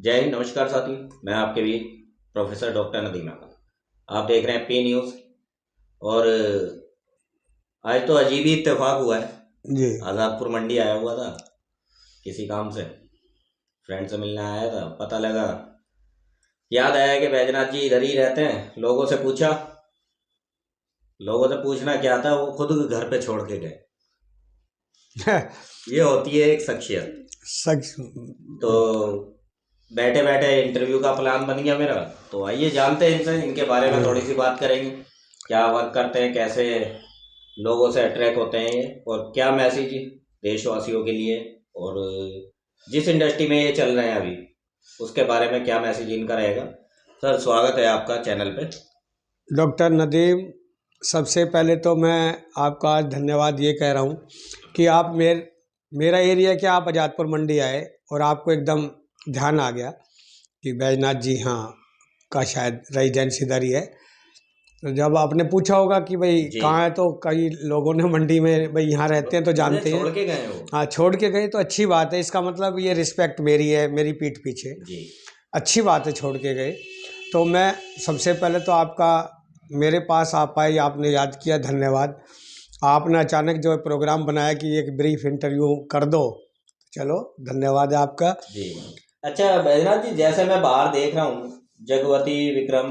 जय हिंद। नमस्कार साथी, मैं आपके भी प्रोफेसर डॉक्टर नदीम अहमद। आप देख रहे हैं पी न्यूज़। और आज तो अजीब ही इत्तेफाक हुआ है। जी। आज़ादपुर मंडी आया हुआ था किसी काम से, फ्रेंड से मिलने आया था। पता लगा, याद आया कि बैजनाथ जी इधर ही रहते हैं। लोगों से पूछना क्या था, वो खुद घर पे छोड़ के गए। ये होती है एक शख्सियत। सच। तो बैठे बैठे इंटरव्यू का प्लान बन गया मेरा। तो आइए जानते हैं इनसे, इनके बारे में थोड़ी सी बात करेंगे। क्या वर्क करते हैं, कैसे लोगों से अट्रैक्ट होते हैं ये, और क्या मैसेज देशवासियों के लिए, और जिस इंडस्ट्री में ये चल रहे हैं अभी, उसके बारे में क्या मैसेज इनका रहेगा। सर, स्वागत है आपका चैनल पे। डॉक्टर नदीम, सबसे पहले तो मैं आपका आज धन्यवाद ये कह रहा हूँ कि आप मेरा एरिया क्या, आप आज़ादपुर मंडी आए और आपको एकदम ध्यान आ गया कि बैजनाथ जी हाँ का शायद रेजिडेंस इधर ही है। तो जब आपने पूछा होगा कि भाई जी, कहाँ है, तो कई लोगों ने मंडी में भाई यहाँ रहते हैं तो मुझे जानते हैं। छोड़ के गए वो। हाँ, छोड़ के गए तो अच्छी बात है। इसका मतलब ये रिस्पेक्ट मेरी है, मेरी पीठ पीछे जी अच्छी बात है, छोड़ के गए। तो मैं सबसे पहले तो आपका, मेरे पास आप आए, आपने याद किया, धन्यवाद। आपने अचानक जो प्रोग्राम बनाया कि एक ब्रीफ इंटरव्यू कर दो, चलो धन्यवाद है आपका। जी। अच्छा बैजनाथ जी, जैसे मैं बाहर देख रहा हूँ, Jagwati Vikram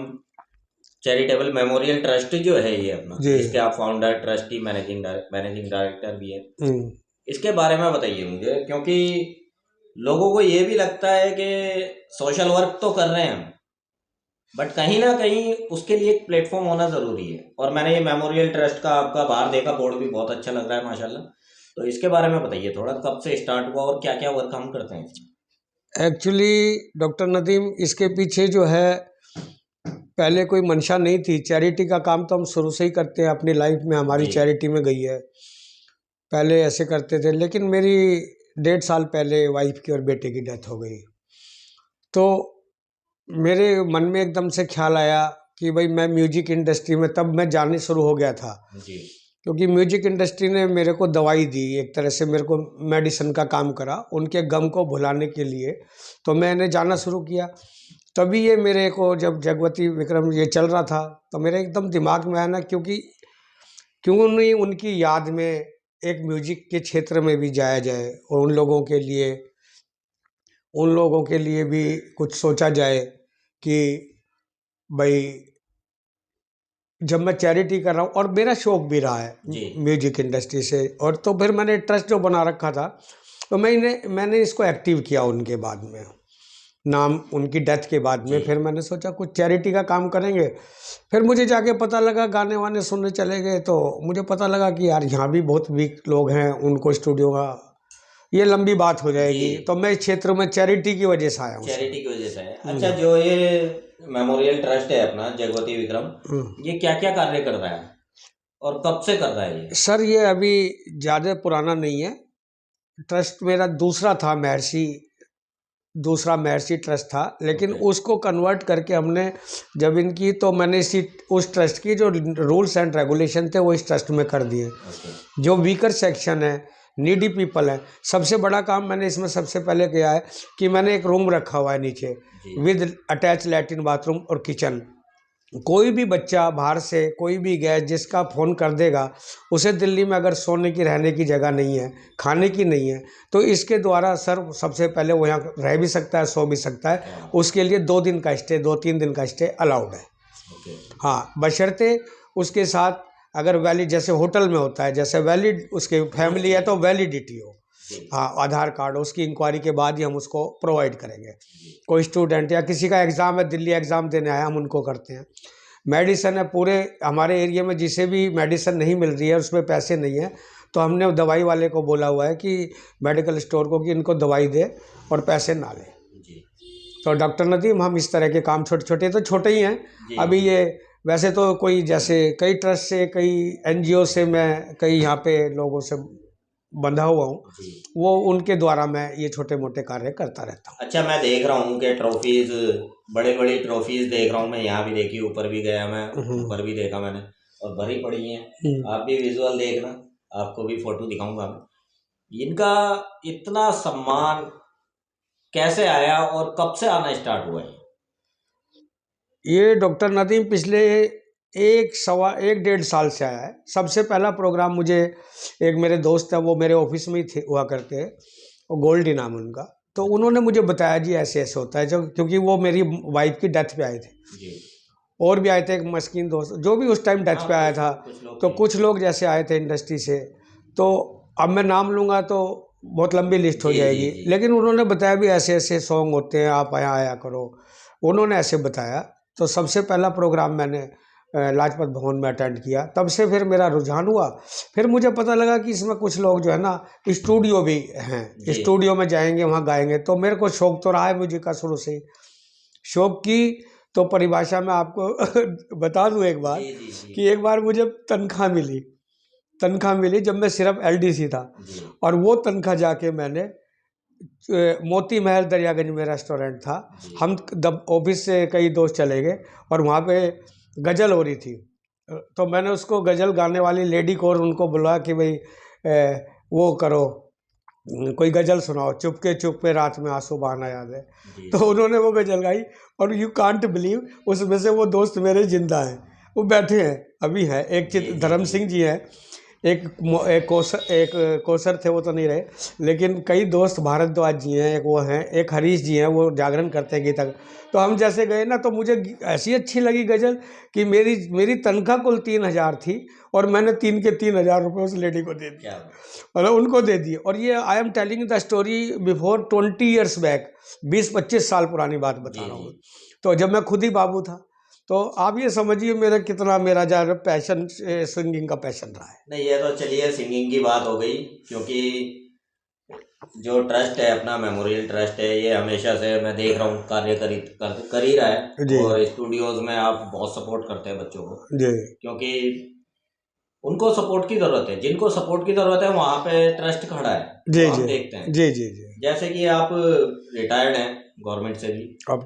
charitable memorial trust जो है ये अपना, जी। जिसके आप फाउंडर, ट्रस्टी, मैनेजिंग डायरेक्टर भी है। हम्म। इसके बारे में बताइए मुझे, क्योंकि लोगों को ये भी लगता है कि सोशल वर्क तो कर रहे हैं हम, बट कहीं ना कहीं उसके लिए एक प्लेटफॉर्म होना ज़रूरी है। और मैंने ये मेमोरियल ट्रस्ट का आपका बाहर देखा, बोर्ड भी बहुत अच्छा लग रहा है माशाल्लाह। तो इसके बारे में बताइए थोड़ा, कब से स्टार्ट हुआ और क्या क्या वर्क हम करते हैं इसमें। एक्चुअली डॉक्टर नदीम, इसके पीछे जो है, पहले कोई मंशा नहीं थी। चैरिटी का काम तो हम शुरू से ही करते हैं, अपनी लाइफ में हमारी जी चैरिटी में गई है। पहले ऐसे करते थे, लेकिन मेरी 1.5 साल पहले वाइफ की और बेटे की डेथ हो गई। तो मेरे मन में एकदम से ख्याल आया कि भाई मैं म्यूजिक इंडस्ट्री में, तब मैं जाने शुरू हो गया था। जी क्योंकि म्यूजिक इंडस्ट्री ने मेरे को दवाई दी, एक तरह से मेरे को मेडिसिन का काम करा उनके गम को भुलाने के लिए। तो मैंने जाना शुरू किया। तभी ये मेरे को, जब जगवती विक्रम ये चल रहा था, तो मेरे एकदम दिमाग में आया ना, क्योंकि क्यों नहीं उनकी याद में एक म्यूजिक के क्षेत्र में भी जाया जाए और उन लोगों के लिए भी कुछ सोचा जाए कि भाई, जब मैं चैरिटी कर रहा हूँ और मेरा शौक भी रहा है जी म्यूजिक इंडस्ट्री से, और तो फिर मैंने ट्रस्ट जो बना रखा था, तो मैंने इसको एक्टिव किया उनके बाद में, नाम उनकी डेथ के बाद जी। में। फिर मैंने सोचा कुछ चैरिटी का काम करेंगे। फिर मुझे जाके पता लगा, गाने वाने सुनने चले गए तो मुझे पता लगा कि यार यहाँ भी बहुत वीक लोग हैं, उनको स्टूडियो का, ये लंबी बात हो जी, जाएगी। तो मैं इस क्षेत्र में चैरिटी की वजह से आया हूँ सर। चैरिटी की वजह से है। अच्छा, जो ये मेमोरियल ट्रस्ट है अपना जगवती विक्रम, हम्म। ये क्या क्या कार्य कर रहा है और कब से कर रहा है ये। सर, ये अभी ज़्यादा पुराना नहीं है। ट्रस्ट मेरा दूसरा महर्षि ट्रस्ट था, लेकिन ओके। उसको कन्वर्ट करके हमने जब इनकी, तो मैंने उस ट्रस्ट की जो रूल्स एंड रेगुलेशन थे वो इस ट्रस्ट में कर दिए। ओके। जो वीकर सेक्शन है, नीडी पीपल है, सबसे बड़ा काम मैंने इसमें सबसे पहले किया है कि मैंने एक रूम रखा हुआ है नीचे, जी विद अटैच लैट्रिन बाथरूम और किचन। कोई भी बच्चा बाहर से, कोई भी गेस्ट जिसका फ़ोन कर देगा, उसे दिल्ली में अगर सोने की, रहने की जगह नहीं है, खाने की नहीं है, तो इसके द्वारा सर सबसे पहले वो यहाँ रह भी सकता है, सो भी सकता है। क्या बात उसके लिए 2 दिन का स्टे, 2-3 दिन का स्टे अलाउड है। है। ओके। हाँ, बशर्ते उसके साथ अगर वैलिड, जैसे होटल में होता है, जैसे वैलिड उसके प्रूफ फैमिली है चाहिए। तो वैलिडिटी हो। जी हाँ, आधार कार्ड, उसकी इंक्वायरी के बाद ही हम उसको प्रोवाइड करेंगे। जी कोई स्टूडेंट या किसी का एग्ज़ाम है, दिल्ली एग्ज़ाम देने आया, हम उनको करते हैं। मेडिसन है, पूरे हमारे एरिया में जिसे भी मेडिसन नहीं मिल रही है, उसमें पैसे नहीं है, तो हमने दवाई वाले को बोला हुआ है कि मेडिकल स्टोर को, कि इनको दवाई दे और पैसे ना ले। जी तो डॉक्टर नदीम, हम इस तरह के काम, छोटे छोटे तो छोटे ही हैं जी अभी ये। वैसे तो कोई, जैसे कई ट्रस्ट से, कई एनजीओ से, मैं कई यहाँ पे लोगों से बंधा हुआ हूँ, जी। वो उनके द्वारा मैं ये छोटे मोटे कार्य करता रहता हूँ। अच्छा, मैं देख रहा हूँ कि ट्रॉफीज, बड़े बड़ी ट्रॉफीज देख रहा हूँ मैं। यहाँ भी देखी, ऊपर भी गया मैं, ऊपर भी देखा मैंने, और भरी पड़ी हैं। आप भी विजुअल देखना, आपको भी फोटो दिखाऊंगा मैं। इनका इतना सम्मान कैसे आया और कब से आना स्टार्ट हुआ है? ये डॉक्टर नदीम पिछले 1.5 साल से आया है। सबसे पहला प्रोग्राम मुझे एक मेरे दोस्त है, वो मेरे ऑफिस में ही थे, हुआ करते हैं, और गोल्डी नाम है उनका। तो उन्होंने मुझे बताया जी ऐसे ऐसे होता है, जो क्योंकि वो मेरी वाइफ की डेथ पे आए थे जी। और भी आए थे, एक मस्कीन दोस्त जो भी उस टाइम डेथ हाँ, पे आया था। कुछ लोग तो थे। कुछ लोग जैसे आए थे इंडस्ट्री से। तो अब मैं नाम लूँगा तो बहुत लंबी लिस्ट हो जी जी जाएगी, जी। लेकिन उन्होंने बताया भी ऐसे ऐसे सॉन्ग होते हैं, आप यहाँ आया करो। उन्होंने ऐसे बताया। तो सबसे पहला प्रोग्राम मैंने लाजपत भवन में अटेंड किया। तब से फिर मेरा रुझान हुआ। फिर मुझे पता लगा कि इसमें कुछ लोग जो है ना स्टूडियो भी हैं, जी स्टूडियो में जाएंगे, वहाँ गाएंगे। तो मेरे को शौक तो रहा है म्यूजिक का शुरू से ही। शौक की तो परिभाषा में आपको बता दूं एक बार, जी जी जी कि एक बार मुझे तनख्वाह मिली जब मैं सिर्फ एलडीसी था। जी और वो तनख्वाह जाके मैंने मोती महल दरियागंज में रेस्टोरेंट था। जी हम ऑफिस से कई दोस्त चले गए और वहाँ पे गज़ल हो रही थी। तो मैंने उसको गज़ल गाने वाली लेडी को और उनको बुलाया कि भाई वो करो, कोई गज़ल सुनाओ, चुपके चुपके रात में आंसू बहाना याद है। जी तो उन्होंने वो गज़ल गाई और यू कांट बिलीव उसमें से वो दोस्त मेरे जिंदा हैं, वो बैठे हैं, अभी हैं। एक जी जी धर्म जी सिंह जी हैं, एक कौसर थे, वो तो नहीं रहे, लेकिन कई दोस्त भारद्वाज जी हैं, एक वो हैं, एक हरीश जी हैं, वो जागरण करते हैं गीता। तो हम जैसे गए ना, तो मुझे ऐसी अच्छी लगी गज़ल कि मेरी मेरी तनख्वाह कुल 3,000 थी और मैंने 3,000 रुपये उस लेडी को दे दिए, क्या बात। मतलब उनको दे दिए। और ये I am telling the story before 20 years back, 20-25 साल पुरानी बात बता जी रहा हूँ। जी। तो जब मैं खुद ही बाबू था। तो आप ये समझिए मेरा कितना, मेरा जो पैशन, सिंगिंग का पैशन रहा है। नहीं, ये तो चलिए सिंगिंग की बात हो गई, क्योंकि जो ट्रस्ट है अपना, मेमोरियल ट्रस्ट है, ये हमेशा से मैं देख रहा हूँ कार्य कर ही रहा है। जी और स्टूडियोज में आप बहुत सपोर्ट करते हैं बच्चों को, जी क्योंकि उनको सपोर्ट की ज़रूरत है। जिनको सपोर्ट की ज़रूरत है वहाँ पे ट्रस्ट खड़ा है, जी वो जी हम देखते हैं। जी जी जी। जैसे कि आप रिटायर्ड हैं गवर्नमेंट से भी, अब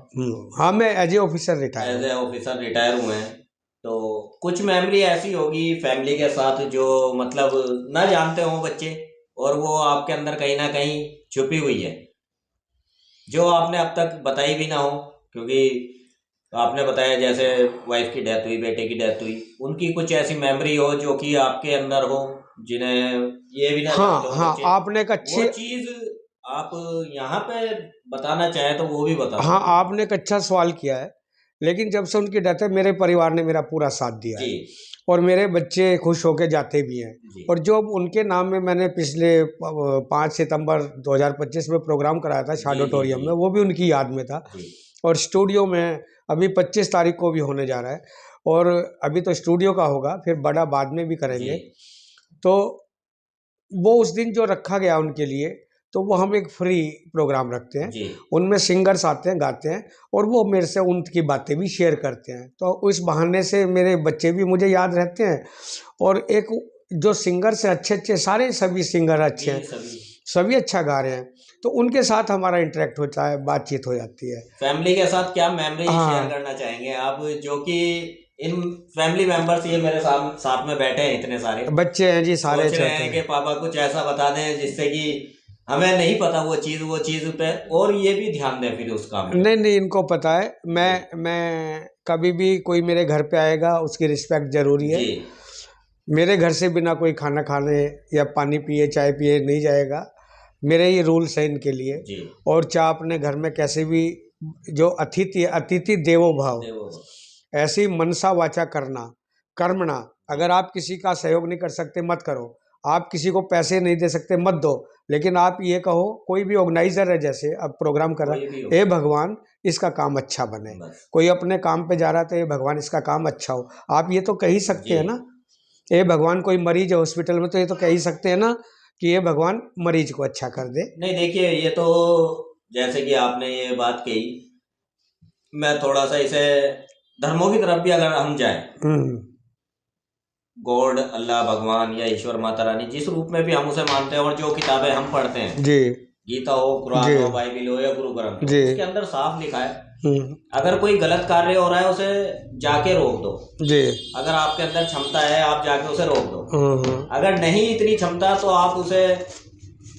हाँ, मैं as a officer retire as हूँ। ए ऑफिसर रिटायर हुए हैं, तो कुछ मेमोरी ऐसी होगी फैमिली के साथ जो मतलब ना जानते हो बच्चे, और वो आपके अंदर कहीं ना कहीं छुपी हुई है, जो आपने अब तक बताई भी ना हो। क्योंकि आपने बताया जैसे वाइफ की डेथ हुई, बेटे की डेथ हुई, उनकी कुछ ऐसी मेमोरी हो जो कि आपके अंदर हो, जिन्हें ये भी ना हाँ जानते हो हाँ, बच्चे, आपने एक वो अच्छी, चीज़ आप यहाँ पे बताना चाहें तो वो भी बता हाँ सकते हैं। आपने एक अच्छा सवाल किया है। लेकिन जब से उनकी डेथ है, मेरे परिवार ने मेरा पूरा साथ दिया जी है और मेरे बच्चे खुश होके जाते भी हैं। जी और जो उनके नाम में मैंने पिछले 5 सितंबर 2025 में प्रोग्राम कराया था जी शाड जी ऑडिटोरियम जी में, वो भी उनकी याद में था। जी और स्टूडियो में अभी 25 तारीख को भी होने जा रहा है। और अभी तो स्टूडियो का होगा, फिर बड़ा बाद में भी जी करेंगे। तो वो उस दिन जो रखा गया उनके लिए, तो वो हम एक फ्री प्रोग्राम रखते हैं। जी उनमें सिंगर्स आते हैं, गाते हैं, और वो मेरे से उनकी बातें भी शेयर करते हैं। तो इस बहाने से मेरे बच्चे भी मुझे याद रहते हैं। और एक जो सिंगर्स हैं अच्छे अच्छे, सारे सभी सिंगर अच्छे जी हैं, सभी सभी अच्छा गा रहे हैं। तो उनके साथ हमारा इंटरेक्ट होता है, बातचीत हो जाती है। फैमिली के साथ क्या मेमोरी शेयर हाँ, करना चाहेंगे आप, जो कि इन फैमिली मेंबर्स ये मेरे साथ साथ में बैठे हैं इतने सारे, बच्चे हैं जी, सारे सोच रहे छोटे हैं कि हैं। पापा कुछ ऐसा बता दें जिससे कि हमें नहीं पता वो चीज़ पे, और ये भी ध्यान दें फिर उस काम पे। नहीं नहीं, इनको पता है। जी मैं कभी भी कोई मेरे घर पे आएगा, उसकी रिस्पेक्ट जरूरी है। जी मेरे घर से बिना कोई खाना खाने या पानी पिए, चाय पिए नहीं जाएगा। मेरे ये रूल्स हैं इनके लिए। जी। और चाहे अपने घर में कैसे भी, जो अतिथि अतिथि देवो भव, देखो। ऐसी मनसा वाचा करना कर्मणा। जी अगर आप किसी का सहयोग नहीं कर सकते, मत करो। आप किसी को पैसे नहीं दे सकते, मत दो। लेकिन आप ये कहो, कोई भी ऑर्गेनाइजर है, जैसे अब प्रोग्राम कर रहा कोई भी हो, है, ए भगवान इसका काम अच्छा बने। बस। कोई अपने काम पे जा रहा है, तो ए भगवान इसका काम अच्छा हो। आप ये तो कह ही सकते जी हैं ना। ए भगवान, कोई मरीज है हॉस्पिटल में, तो ये तो कह ही सकते हैं ना कि ये भगवान मरीज को अच्छा कर दे। नहीं, देखिए ये तो जैसे कि आपने ये बात कही, मैं थोड़ा सा इसे धर्मों की तरफ भी अगर हम जाएं, हम्म। गॉड, अल्लाह, भगवान या ईश्वर, माता रानी, जिस रूप में भी हम उसे मानते हैं, और जो किताबें हम पढ़ते हैं, जी गीता हो, जी कुरान हो, बाइबिल हो या गुरु ग्रंथ हो, जी। उसके अंदर साफ लिखा है हम्म। अगर कोई गलत कार्य हो रहा है उसे जाके रोक दो। जी। अगर आपके अंदर क्षमता है, आप जाके उसे रोक दो। हम्म। अगर नहीं इतनी क्षमता, तो आप उसे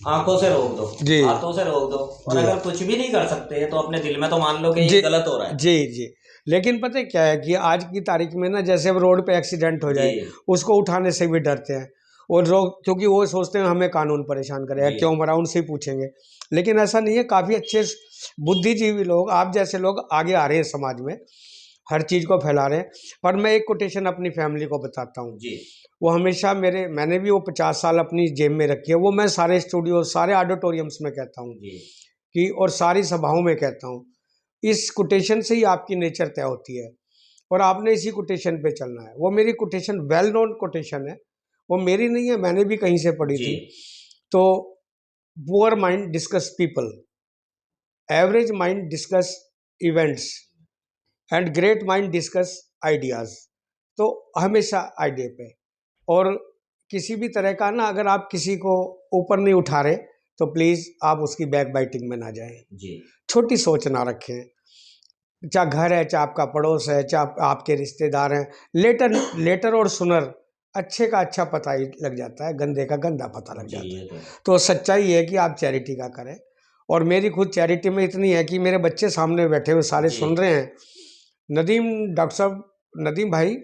आंखों से रोक दो, जी हाथों से रोक दो, और जी अगर कुछ भी नहीं कर सकते तो अपने दिल में तो मान लो कि ये जी गलत हो रहा है। जी जी। लेकिन पता है क्या है कि आज की तारीख में ना, जैसे अब रोड पे एक्सीडेंट हो जी जाए, उसको उठाने से भी डरते हैं। और लोग, क्योंकि वो सोचते हैं हमें कानून परेशान करेगा, जी क्यों मरा, उनसे ही पूछेंगे। लेकिन ऐसा नहीं है, काफ़ी अच्छे बुद्धिजीवी लोग, आप जैसे लोग आगे आ रहे हैं समाज में, हर चीज़ को फैला रहे हैं। पर मैं एक कोटेशन अपनी फैमिली को बताता हूँ। जी वो हमेशा मैंने भी वो 50 साल अपनी जेब में रखी है। वो मैं सारे स्टूडियो, सारे ऑडिटोरियम्स में कहता हूँ जी कि, और सारी सभाओं में कहता हूँ, इस कोटेशन से ही आपकी नेचर तय होती है, और आपने इसी कोटेशन पे चलना है। वो मेरी कोटेशन वेल नोन कोटेशन है, वो मेरी नहीं है, मैंने भी कहीं से पढ़ी जी थी। तो poor mind discuss people, average mind discuss events, and great mind discuss ideas. तो हमेशा आइडिया पे, और किसी भी तरह का ना, अगर आप किसी को ऊपर नहीं उठा रहे तो प्लीज आप उसकी बैक बाइटिंग में ना जाएं। जी छोटी सोच ना रखें, चाहे घर है, चाहे आपका पड़ोस है, चाहे आपके रिश्तेदार हैं। लेटर लेटर और सुनर, अच्छे का अच्छा पता ही लग जाता है, गंदे का गंदा पता लग जी, जाता है। ये तो है। तो सच्चाई ये है कि आप चैरिटी का करें, और मेरी खुद चैरिटी में इतनी है कि मेरे बच्चे सामने बैठे हुए सारे जी सुन रहे हैं। नदीम, डॉक्टर साहब नदीम भाई,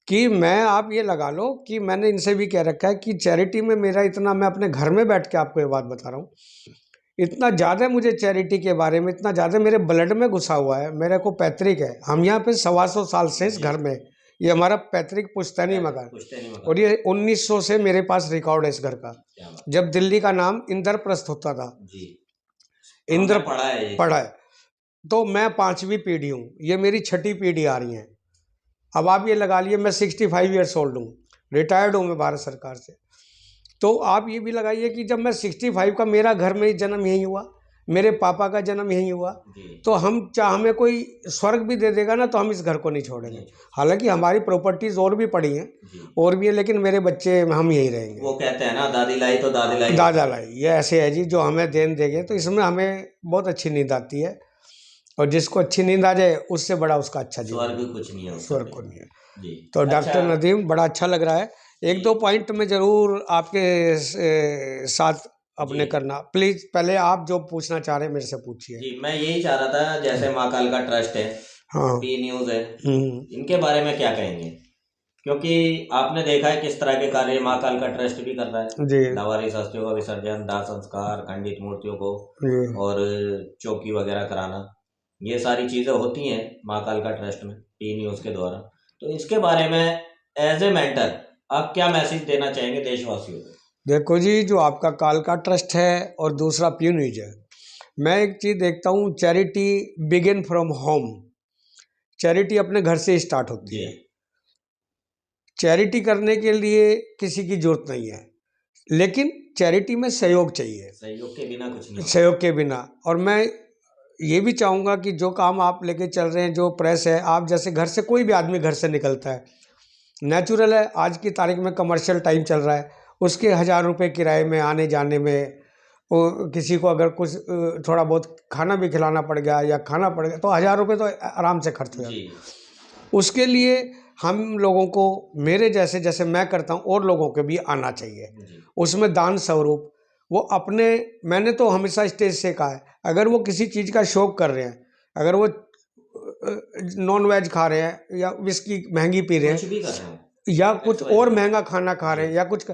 कि मैं, आप ये लगा लो कि मैंने इनसे भी कह रखा है कि चैरिटी में मेरा इतना, मैं अपने घर में बैठ के आपको ये बात बता रहा हूँ, इतना ज़्यादा मुझे चैरिटी के बारे में, इतना ज़्यादा मेरे ब्लड में घुसा हुआ है। मेरे को पैतृक है, हम यहाँ पे 125 साल से इस जी घर में, ये हमारा पैतृक पुश्तैनी मकान, पूछते नहीं और मगर। ये 1900 से मेरे पास रिकॉर्ड है इस घर का। क्या बात। जब दिल्ली का नाम इंद्रप्रस्थ होता था, जी हाँ, इंद्र मैं पढ़ा है ये पढ़ा चीज। है, तो मैं 5वीं पीढ़ी हूँ, ये मेरी 6ठी पीढ़ी आ रही है। अब आप ये लगा लिए, मैं 65 ईयर्स ओल्ड हूँ, रिटायर्ड हूँ मैं भारत सरकार से। तो आप ये भी लगाइए कि जब मैं 65 का, मेरा घर में ही जन्म यहीं हुआ, मेरे पापा का जन्म यहीं हुआ, जी तो हम, चाहे हमें कोई स्वर्ग भी दे देगा ना, तो हम इस घर को नहीं छोड़ेंगे। नहीं। हालांकि हमारी प्रॉपर्टीज और भी पड़ी हैं, जी और भी है, लेकिन मेरे बच्चे, हम यहीं रहेंगे। वो कहते हैं ना, दादी लाई तो दादी लाई होता दादा है। लाई, ये ऐसे है जी, जो हमें देन देंगे, तो इसमें हमें बहुत अच्छी नींद आती है, और जिसको अच्छी नींद आ जाए, उससे बड़ा उसका अच्छा जीवन स्वर्ग है, कुछ नहीं है उससे स्वर्ग को बड़ा। नहीं है। जी तो अच्छा। डॉक्टर नदीम, बड़ा अच्छा लग रहा है। एक दो जी पॉइंट में ज़रूर आपके साथ जी अपने करना, प्लीज़ पहले आप जो पूछना चाह रहे हैं मेरे से पूछिए। जी, मैं यही चाह रहा था, जैसे माँ काल का ट्रस्ट है, हाँ। पी न्यूज़ है, हम्म, इनके बारे में क्या कहेंगे? क्योंकि आपने देखा है किस तरह के कार्य माँ काल का ट्रस्ट भी कर रहा है। जी लावारिस अस्थियों का विसर्जन, दाह संस्कार, खंडित मूर्तियों को जी और चौकी वगैरह कराना, ये सारी चीज़ें होती हैं माँ काल का ट्रस्ट में, पी न्यूज़ के द्वारा। तो इसके बारे में एज ए मेंटर आप क्या मैसेज देना चाहेंगे देशवासियों को? देखो जी, जो आपका काल का ट्रस्ट है और दूसरा प्यूनिज है, मैं एक चीज़ देखता हूँ, charity begin from home. Charity अपने घर से स्टार्ट होती जी है। चैरिटी करने के लिए किसी की जरूरत नहीं है, लेकिन चैरिटी में सहयोग चाहिए, सहयोग के बिना कुछ नहीं होता। सहयोग के बिना। और मैं ये भी चाहूँगा कि जो काम आप लेके चल रहे हैं, जो प्रेस है, आप जैसे घर से, कोई भी आदमी घर से निकलता है, नेचुरल है, आज की तारीख में कमर्शियल टाइम चल रहा है, उसके 1000 रुपये किराए में आने जाने में, वो किसी को अगर कुछ थोड़ा बहुत खाना भी खिलाना पड़ गया या खाना पड़ गया, तो 1000 रुपये तो आराम से खर्च हो जी जाता है। उसके लिए हम लोगों को, मेरे जैसे, जैसे मैं करता हूँ, और लोगों को भी आना चाहिए जी उसमें दान स्वरूप। वो अपने, मैंने तो हमेशा स्टेज से कहा है, अगर वो किसी चीज़ का शौक कर रहे हैं, अगर वो नॉन वेज खा रहे हैं, या विस्की महंगी पी रहे कुछ हैं, भी कर रहे हो, या कुछ और XYZ। महंगा खाना खा रहे जी हैं, या कुछ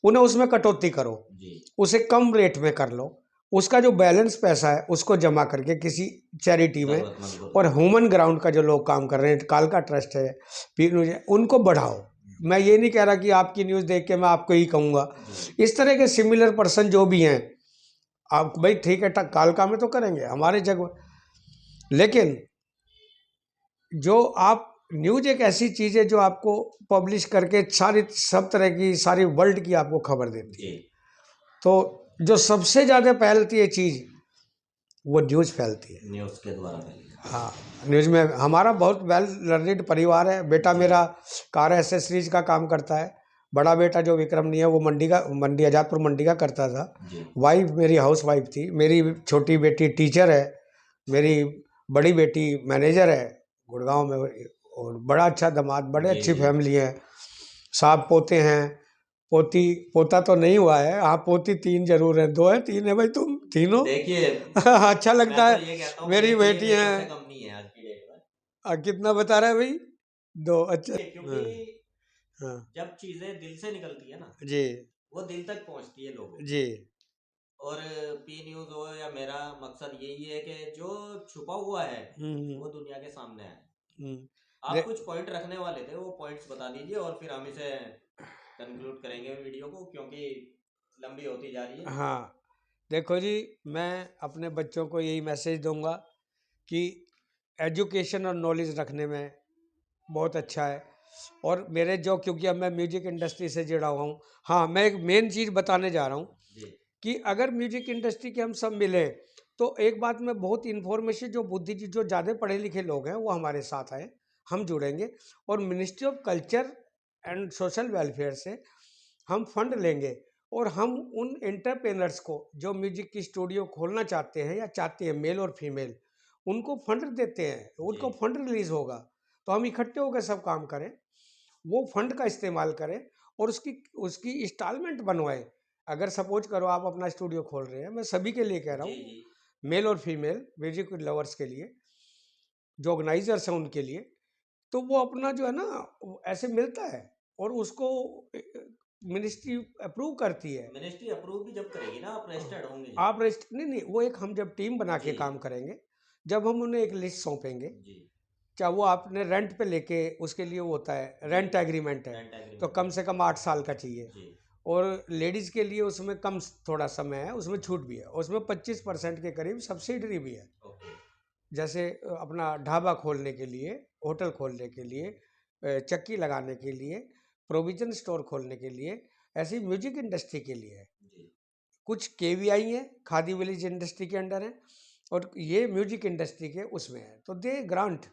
उन्हें उसमें कटौती करो, जी उसे कम रेट में कर लो। उसका जो बैलेंस पैसा है, उसको जमा करके किसी चैरिटी में, जरूरतमंद को और दो। ह्यूमन ग्राउंड का जो लोग काम कर रहे हैं, काल का ट्रस्ट है, फिर उनको बढ़ाओ। मैं ये नहीं कह रहा कि आपकी न्यूज़ देख के मैं आपको ही कहूँगा, जी इस तरह के सिमिलर पर्सन जो भी हैं, आप भाई ठीक है, कालका में तो करेंगे हमारे जगह, लेकिन जो आप, न्यूज़ एक ऐसी चीज़ है जो आपको पब्लिश करके सारी, सब तरह की, सारी वर्ल्ड की आपको खबर देती जी है। तो जो सबसे ज़्यादा फैलती है चीज़, वो न्यूज़ फैलती है। न्यूज़ के द्वारा फैली। हाँ, न्यूज़ में हमारा बहुत वेल लर्निड परिवार है। बेटा जी मेरा कार एसेसरीज का काम करता है, बड़ा बेटा जो विक्रम नहीं है, वो मंडी आज़ादपुर मंडी का करता था। जी वाइफ मेरी हाउस वाइफ थी, मेरी छोटी बेटी टीचर है, मेरी बड़ी बेटी मैनेजर है गुड़गांव में, और बड़ा अच्छा दामाद, बड़े जी अच्छी जी फैमिली है, साहब पोते हैं, पोती पोता तो नहीं हुआ है, हाँ पोती 3 जरूर है, 2 है 3 है भाई, तुम तीनों। देखिए अच्छा मैं लगता तो है। ये कहता हूँ मेरी एक ये बेटी बेटों से है। कम नहीं है आज की डेट में। कितना बता रहा है भाई? 2, अच्छा। क्योंकि हाँ हाँ। जब चीजें दिल से निकलती है ना, जी वो दिल तक पहुंचती है लोगों के। जी। और पी न्यूज हो या मेरा मकसद यही है कि जो छुपा हुआ है हम्म वो दुनिया के सामने आए। हम्म। आप दे- कुछ पॉइंट रखने वाले थे, वो पॉइंट्स बता दीजिए और फिर हम इसे कंक्लूड करेंगे वीडियो को, क्योंकि लंबी होती जा रही है। हाँ देखो जी, मैं अपने बच्चों को यही मैसेज दूंगा कि एजुकेशन और नॉलेज रखने में बहुत अच्छा है। और मेरे जो, क्योंकि अब मैं म्यूजिक इंडस्ट्री से जुड़ा हुआ हूँ, हाँ मैं एक मेन चीज़ बताने जा रहा हूँ जी कि अगर म्यूजिक इंडस्ट्री के हम सब मिले तो एक बात में बहुत इन्फॉर्मेशन, जो बुद्धिजीवी जो ज़्यादा पढ़े लिखे लोग हैं वो हमारे साथ आए, हम जुड़ेंगे और ministry of culture and social welfare से हम फंड लेंगे और हम उन एंटरप्रेनर्स को जो म्यूजिक की स्टूडियो खोलना चाहते हैं या चाहते हैं, मेल और फीमेल, उनको फंड देते हैं, जी उनको फंड रिलीज होगा। तो हम इकट्ठे होकर सब काम करें, वो फंड का इस्तेमाल करें और उसकी उसकी इंस्टॉलमेंट बनवाएं। अगर सपोज करो आप अपना स्टूडियो खोल रहे हैं, मैं सभी के लिए कह रहा जी हूँ, जी मेल और फीमेल म्यूजिक लवर्स के लिए, जो ऑर्गेनाइजर्स हैं उनके लिए, तो वो अपना जो है ना वो ऐसे मिलता है और उसको मिनिस्ट्री अप्रूव करती है। मिनिस्ट्री अप्रूव भी जब करेगी ना, आप रजिस्टर्ड होंगे आप जब। रजिस्ट नहीं नहीं, वो एक हम जब टीम बना के जी काम करेंगे, जब हम उन्हें एक लिस्ट सौंपेंगे, जी चाहे वो आपने रेंट पे लेके, उसके लिए वो होता है जी रेंट एग्रीमेंट है, रेंट तो एग्रीमेंट कम है। से कम 8 साल का चाहिए। जी और लेडीज़ के लिए उसमें कम थोड़ा समय है, उसमें छूट भी है, उसमें 25% के करीब सब्सिडरी भी है। ओके जैसे अपना ढाबा खोलने के लिए, होटल खोलने के लिए, चक्की लगाने के लिए, प्रोविजन स्टोर खोलने के लिए, ऐसी म्यूजिक इंडस्ट्री के लिए है। जी कुछ केवीआई है, खादी विलेज इंडस्ट्री के अंडर है, और ये म्यूजिक इंडस्ट्री के उसमें है, तो दे ग्रांट।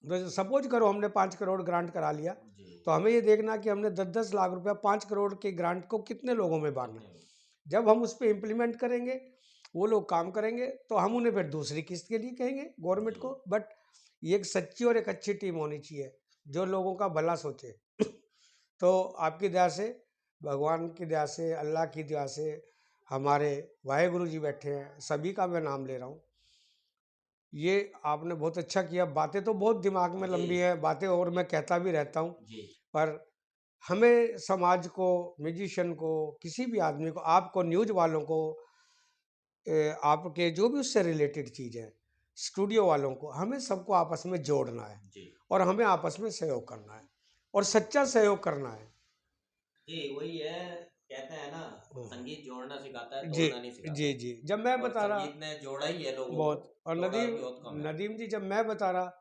तो सपोज करो हमने 5 करोड़ ग्रांट करा लिया, जी तो हमें ये देखना कि हमने 10-10 लाख रुपया 5 करोड़ के ग्रांट को कितने लोगों में बांटना कितने है। में? जब हम उस पर इम्प्लीमेंट करेंगे, वो लोग काम करेंगे, तो हम उन्हें फिर दूसरी किस्त के लिए कहेंगे गवर्नमेंट जी को। बट ये एक सच्ची और एक अच्छी टीम होनी चाहिए जो लोगों का भला सोचे। तो आपकी दया से, भगवान की दया से, अल्लाह की दया से, हमारे वाहेगुरु जी बैठे हैं, सभी का मैं नाम ले रहा हूँ। ये आपने बहुत अच्छा किया, बातें तो बहुत दिमाग में जी लंबी है बातें, और मैं कहता भी रहता हूँ, जी पर हमें समाज को, म्यूजिशियन को, किसी भी आदमी को, आपको, न्यूज वालों को, आपके जो भी उससे रिलेटेड चीज़ है, स्टूडियो वालों को, हमें सबको आपस में जोड़ना है जी और हमें आपस में सहयोग करना है और सच्चा सहयोग करना है। जी वही है, कहते हैं ना, हाँ। संगीत जोड़ना सिखाता है, जी तोड़ना नहीं जी सिखाता। जी। जब मैं और बता रहा, संगीत ने जोड़ा ही है लोगों को, बहुत, और तोड़ा नदीम, बहुत कम है। नदीम जी जब मैं बता रहा,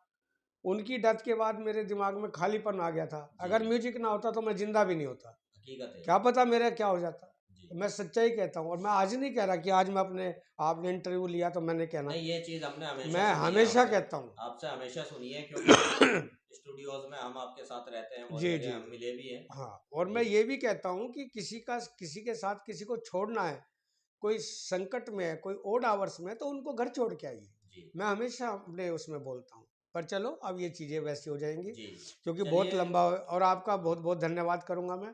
उनकी डेथ के बाद मेरे दिमाग में खालीपन आ गया था। जी अगर म्यूजिक ना होता तो मैं जिंदा भी नहीं होता, हकीकत है। क्या पता मेरा क्या हो जाता। जी तो मैं सच्चाई कहता हूँ, और मैं आज नहीं कह रहा कि आज मैं अपने, आपने इंटरव्यू लिया तो मैंने कहना, नहीं, ये चीज़ हमने हमेशा मैं सुनी है हमेशा आपसे। कहता हूँ। आपसे हमेशा सुनी है, क्योंकि स्टूडियोज में हम आपके साथ रहते हैं, बहुत जी जी। जगह हम मिले भी हैं। हाँ, और मैं जी ये भी कहता हूँ कि किसी के साथ किसी को छोड़ना है, कोई संकट में है, कोई ओड आवर्स में है, तो उनको घर छोड़ के आइए। जी मैं हमेशा अपने उसमें बोलता हूँ। पर चलो अब ये चीज़ें वैसी हो जाएंगी, जी क्योंकि बहुत चलिए। लंबा और आपका बहुत बहुत धन्यवाद करूँगा मैं।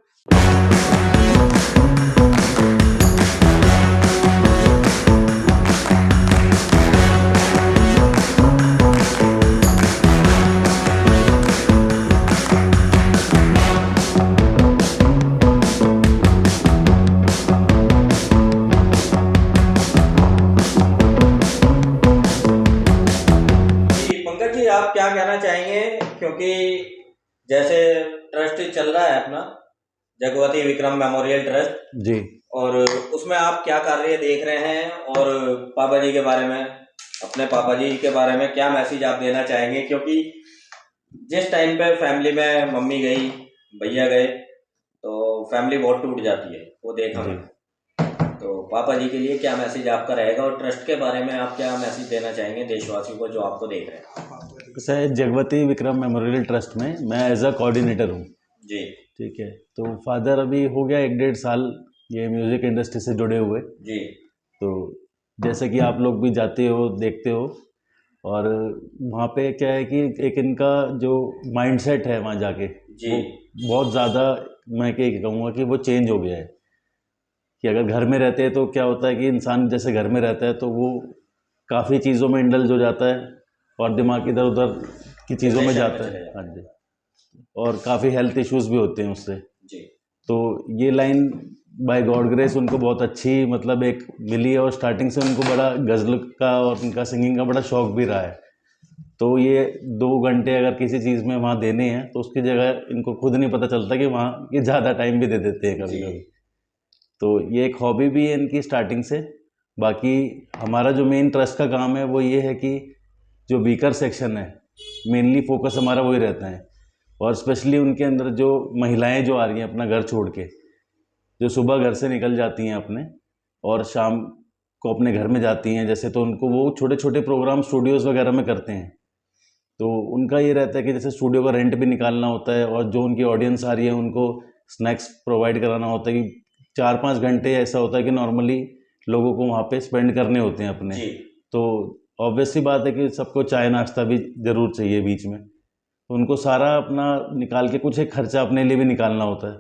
जी पंकज जी, आप क्या कहना चाहेंगे, क्योंकि जैसे ट्रस्ट चल रहा है अपना, जगवती विक्रम मेमोरियल ट्रस्ट जी। और उसमें आप क्या कार्य देख रहे हैं, और पापा जी के बारे में, अपने पापा जी के बारे में क्या मैसेज आप देना चाहेंगे, क्योंकि जिस टाइम पे फैमिली में मम्मी गई, भैया गए, तो फैमिली बहुत टूट जाती है, वो देखा जी। मैंने। तो पापा जी के लिए क्या मैसेज आपका रहेगा, और ट्रस्ट के बारे में आप क्या मैसेज देना चाहेंगे देशवासियों को जो आपको देख रहे हैं? जैसे जगवती विक्रम मेमोरियल ट्रस्ट में मैं एज अ कोऑर्डिनेटर हूँ। जी ठीक है, तो फादर अभी हो गया 1-1.5 साल ये म्यूज़िक इंडस्ट्री से जुड़े हुए। जी तो जैसे कि आप लोग भी जाते हो, देखते हो, और वहाँ पे क्या है कि एक इनका जो माइंडसेट है वहाँ जाके जी वो बहुत ज़्यादा, मैं क्या कहूँगा कि वो चेंज हो गया है। कि अगर घर में रहते हैं तो क्या होता है कि इंसान जैसे घर में रहता है तो वो काफ़ी चीज़ों में इंडल्ज हो जाता है और दिमाग इधर उधर की चीज़ों में डिप्रेशन में जाता चले है। जाते हाँ हैं। जी। और काफ़ी हेल्थ इश्यूज भी होते हैं उससे। जी तो ये लाइन बाय गॉड ग्रेस उनको बहुत अच्छी मतलब एक मिली है, और स्टार्टिंग से उनको बड़ा गज़ल का और उनका सिंगिंग का बड़ा शौक भी रहा है। तो ये 2 घंटे अगर किसी चीज़ में वहाँ देने हैं तो उसकी जगह इनको खुद नहीं पता चलता कि वहाँ ये ज़्यादा टाइम भी दे देते हैं कभी जी कभी। तो ये एक हॉबी भी है इनकी स्टार्टिंग से। बाकी हमारा जो मेन ट्रस्ट का काम है वो ये है कि जो वीकर सेक्शन है मेनली फोकस हमारा वही रहता है। और स्पेशली उनके अंदर जो महिलाएं जो आ रही हैं अपना घर छोड़ के, जो सुबह घर से निकल जाती हैं अपने और शाम को अपने घर में जाती हैं जैसे, तो उनको वो छोटे छोटे प्रोग्राम स्टूडियोज़ वगैरह में करते हैं। तो उनका ये रहता है कि जैसे स्टूडियो का रेंट भी निकालना होता है और जो उनकी ऑडियंस आ रही है उनको स्नैक्स प्रोवाइड कराना होता है कि 4-5 घंटे ऐसा होता है कि नॉर्मली लोगों को वहाँ पे स्पेंड करने होते हैं अपने। जी तो ऑब्वियस सी बात है कि सबको चाय नाश्ता भी ज़रूर चाहिए बीच में। तो उनको सारा अपना निकाल के कुछ एक खर्चा अपने लिए भी निकालना होता है।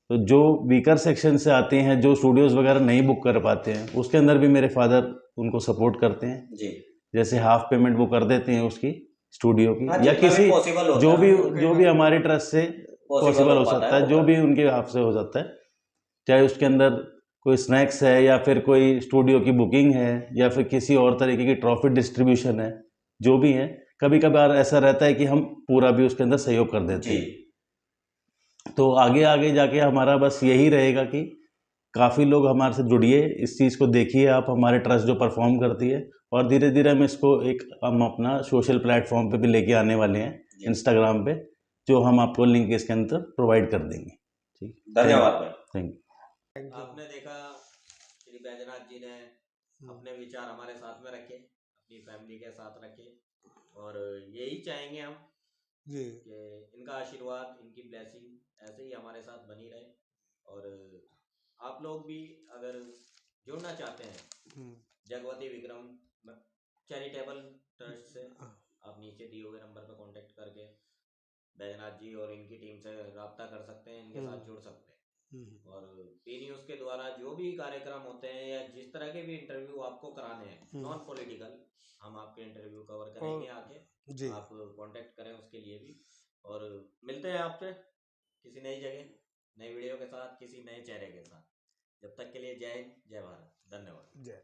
तो जो वीकर सेक्शन से आते हैं, जो स्टूडियोज़ वगैरह नहीं बुक कर पाते हैं, उसके अंदर भी मेरे फादर उनको सपोर्ट करते हैं। जी जैसे हाफ पेमेंट वो कर देते हैं उसकी स्टूडियो हाँ की, या जितना भी किसी पॉसिबल होता जो है भी उनके जो भी हमारे ट्रस्ट से पॉसिबल पॉसिबल हो हो पाता सकता है है, वो जो कर भी उनके हाथ से हो जाता है। चाहे उसके अंदर कोई स्नैक्स है या फिर कोई स्टूडियो की बुकिंग है या फिर किसी और तरीके की ट्रॉफी डिस्ट्रीब्यूशन है, जो भी है। कभी कभार ऐसा रहता है कि हम पूरा भी उसके अंदर सहयोग कर देते जी हैं। तो आगे आगे जाके हमारा बस यही रहेगा कि काफ़ी लोग हमारे से जुड़िए, इस चीज़ को देखिए आप, हमारे ट्रस्ट जो परफॉर्म करती है। और धीरे धीरे हम अपना सोशल प्लेटफॉर्म पे भी लेके आने वाले हैं, जी इंस्टाग्राम पे, जो हम आपको लिंक इसके अंदर प्रोवाइड कर देंगे। ठीक। धन्यवाद भाई। Thank you. Thank you. आपने देखा श्री बैजनाथ जी ने अपने विचार हमारे साथ में रखे, अपनी फैमिली के साथ रखे, और यही चाहेंगे हम जी कि इनका आशीर्वाद, इनकी ब्लेसिंग ऐसे ही हमारे साथ बनी रहे। और आप लोग भी अगर जुड़ना चाहते हैं जगवती विक्रम चैरिटेबल ट्रस्ट से, आप नीचे दिए हुए नंबर पर कांटेक्ट करके बैजनाथ जी और इनकी टीम से रब्ता कर सकते हैं, इनके साथ जुड़ सकते हैं। और पी न्यूज़ के द्वारा जो भी कार्यक्रम होते हैं या जिस तरह के भी इंटरव्यू आपको कराने हैं नॉन पॉलिटिकल, हम आपके इंटरव्यू कवर करेंगे आके। जी आप कांटेक्ट करें उसके लिए भी। और मिलते हैं आपसे किसी नई जगह, नई वीडियो के साथ, किसी नए चेहरे के साथ। जब तक के लिए जय हिंद, जय भारत, धन्यवाद। जय